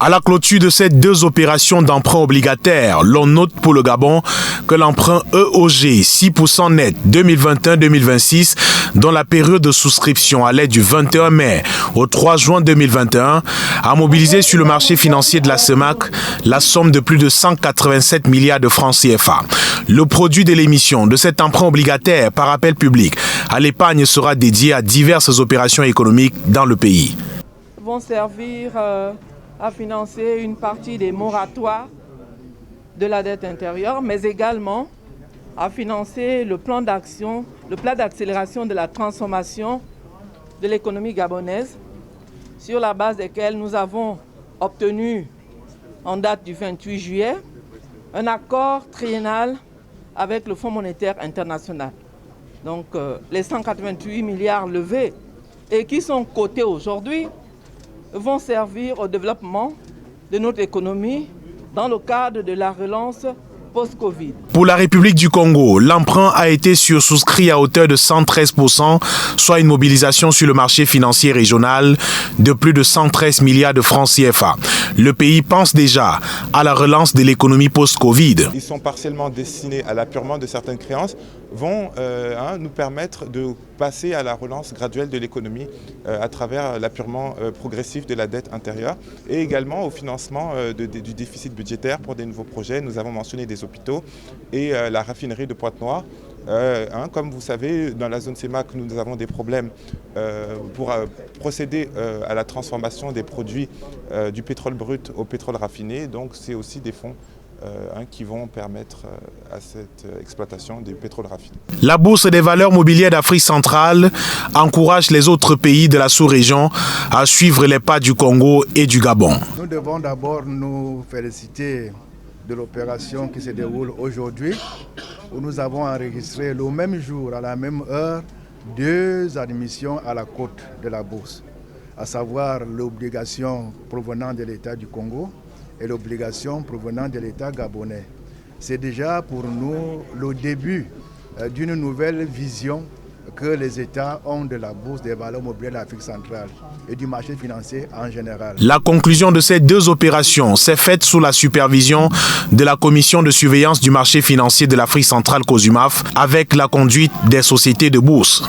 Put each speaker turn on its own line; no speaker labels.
À la clôture de ces deux opérations d'emprunt obligataire, l'on note pour le Gabon que l'emprunt EOG 6% net 2021-2026, dont la période de souscription allait du 21 mai au 3 juin 2021, a mobilisé sur le marché financier de la CEMAC la somme de plus de 187 milliards de francs CFA. Le produit de l'émission de cet emprunt obligataire par appel public à l'épargne sera dédié à diverses opérations économiques dans le pays.
Vont servir à financer une partie des moratoires de la dette intérieure, mais également à financer le plan d'action, le plan d'accélération de la transformation de l'économie gabonaise, sur la base desquels nous avons obtenu, en date du 28 juillet, un accord triennal avec le Fonds monétaire international. Donc les 188 milliards levés et qui sont cotés aujourd'hui vont servir au développement de notre économie dans le cadre de la relance post-Covid.
Pour la République du Congo, l'emprunt a été sursouscrit à hauteur de 113%, soit une mobilisation sur le marché financier régional de plus de 113 milliards de francs CFA. Le pays pense déjà à la relance de l'économie post-Covid.
Ils sont partiellement destinés à l'appurement de certaines créances, vont nous permettre de passer à la relance graduelle de l'économie à travers l'appurement progressif de la dette intérieure et également au financement du déficit budgétaire pour des nouveaux projets. Nous avons mentionné des hôpitaux et la raffinerie de Pointe-Noire. Comme vous savez, dans la zone CEMAC, nous avons des problèmes pour procéder à la transformation des produits du pétrole brut au pétrole raffiné. Donc c'est aussi des fonds qui vont permettre à cette exploitation du pétrole raffiné.
La Bourse des valeurs mobilières d'Afrique centrale encourage les autres pays de la sous-région à suivre les pas du Congo et du Gabon.
Nous devons d'abord nous féliciter de l'opération qui se déroule aujourd'hui, où nous avons enregistré le même jour, à la même heure, 2 admissions à la cote de la bourse, à savoir l'obligation provenant de l'État du Congo et l'obligation provenant de l'État gabonais. C'est déjà pour nous le début d'une nouvelle vision que les États ont de la bourse des valeurs mobilières de l'Afrique centrale et du marché financier en général.
La conclusion de ces deux opérations s'est faite sous la supervision de la Commission de surveillance du marché financier de l'Afrique centrale COSUMAF avec la conduite des sociétés de bourse.